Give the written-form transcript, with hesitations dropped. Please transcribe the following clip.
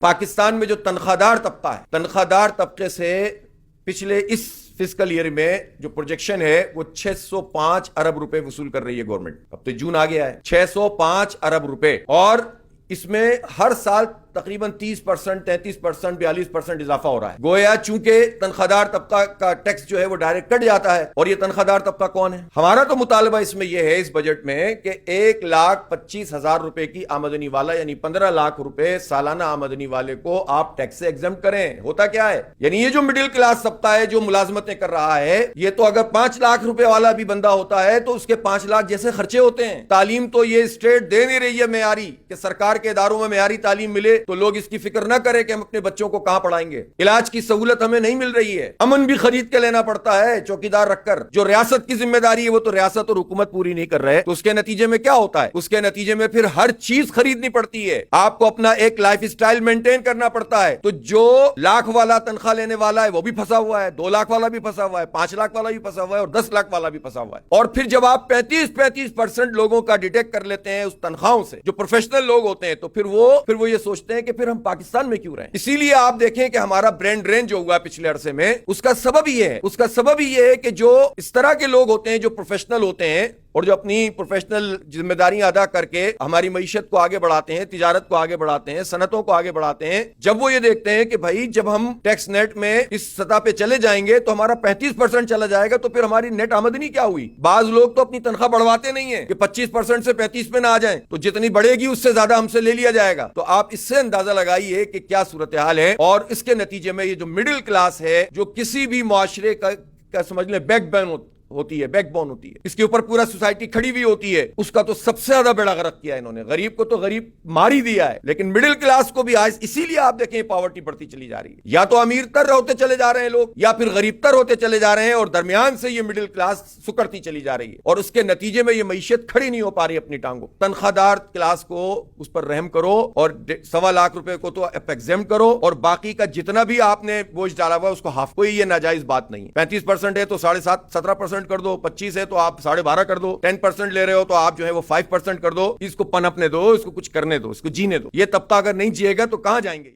पाकिस्तान में जो तनख्वाहदार तबका है, तनख्वाहदार तबके से पिछले इस फिस्कल ईयर में जो प्रोजेक्शन है वो 605 अरब रुपए वसूल कर रही है गवर्नमेंट। अब तो जून आ गया है, 605 अरब रुपए, और इसमें हर साल तकरीबन 30%, 33%, 42% इजाफा हो रहा है। गोया चूंकि तनख्वाहदार तबका का टैक्स जो है वो डायरेक्ट कट जाता है। और ये तनख्वाहदार तबका कौन है? हमारा तो मुतालबा इसमें यह है इस बजट में कि 1,25,000 रुपए की आमदनी वाला यानी 15 लाख रुपए सालाना आमदनी वाले को आप टैक्स से एग्जम्प्ट करें। होता क्या है, यानी ये जो मिडिल क्लास तबका है जो मुलाजमतें कर रहा है, ये तो अगर 5 लाख रुपए वाला भी बंदा होता है तो उसके 5 लाख जैसे खर्चे होते हैं। तालीम तो ये स्टेट दे नहीं रही है मेयारी, कि सरकार के इदारों में मेयारी तालीम मिले तो लोग इसकी फिक्र ना करें कि हम अपने बच्चों को कहां पढ़ाएंगे। इलाज की सहूलत हमें नहीं मिल रही है, अमन भी खरीद के लेना पड़ता है चौकीदार रखकर। जो रियासत की जिम्मेदारी है वो तो रियासत और हुकूमत पूरी नहीं कर रहे, तो उसके नतीजे में क्या होता है? उसके नतीजे में फिर हर चीज खरीदनी पड़ती है, आपको अपना एक लाइफ स्टाइल मेंटेन करना पड़ता है। तो जो लाख वाला तनख्वाह लेने वाला है वो भी फंसा हुआ है, 2 लाख वाला भी फंसा हुआ है, 5 लाख वाला भी फंसा हुआ है और 10 लाख वाला भी फंसा हुआ है। और फिर जब आप 35% लोगों का डिटेक्ट कर लेते हैं उस तनख्वाहों से, जो प्रोफेशनल लोग होते हैं, तो फिर वो ये सोचते हैं कि फिर हम पाकिस्तान में क्यों रहे। इसीलिए आप देखें कि हमारा ब्रेन ड्रेन जो हुआ पिछले अरसे में, उसका सबब ये है कि जो इस तरह के लोग होते हैं जो प्रोफेशनल होते हैं और जो अपनी प्रोफेशनल जिम्मेदारियां अदा करके हमारी मईशत को आगे बढ़ाते हैं, तिजारत को आगे बढ़ाते हैं, सनतों को आगे बढ़ाते हैं, जब वो ये देखते हैं कि भाई जब हम टैक्स नेट में इस सतह पे चले जाएंगे तो हमारा 35% चला जाएगा, तो फिर हमारी नेट आमदनी क्या हुई? बाज लोग तो अपनी तनख्वाह बढ़वाते नहीं है कि 25% से 35 पे ना आ जाए, तो जितनी बढ़ेगी उससे ज्यादा हमसे ले लिया जाएगा। तो आप इससे अंदाजा लगाइए कि क्या सूरत हाल है। और इसके नतीजे में ये जो मिडिल क्लास है, जो किसी भी मुआशरे का समझ लें बैकबोन होती है, इसके ऊपर पूरा सोसाइटी खड़ी हुई होती है, उसका तो सबसे ज्यादा बेड़ा गर्क किया है इन्होंने। गरीब को तो गरीब मार ही दिया है, लेकिन मिडिल क्लास को भी आज इसीलिए आप देखें पॉवर्टी बढ़ती चली जा रही है। या तो अमीर तर होते चले जा रहे हैं लोग, या फिर गरीब तर होते चले जा रहे हैं, और दरमियान से ये मिडिल क्लास सुकड़ती चली जा रही है। और उसके नतीजे में ये मईशत खड़ी नहीं हो पा रही अपनी टांगों। तनख्वाहदार क्लास को उस पर रहम करो और 1.25 लाख रुपए को तो एग्जेम्प्ट करो, और बाकी का जितना भी आपने बोझ डाला हुआ उसको हाफ। कोई ये नाजायज बात नहीं है। 35% है तो 17.5% कर दो, 25 है तो आप 12.5 कर दो, 10% ले रहे हो तो आप जो है वो 5% कर दो। इसको पनपने दो, इसको कुछ करने दो, इसको जीने दो। ये तबका अगर नहीं जिएगा तो कहां जाएंगे?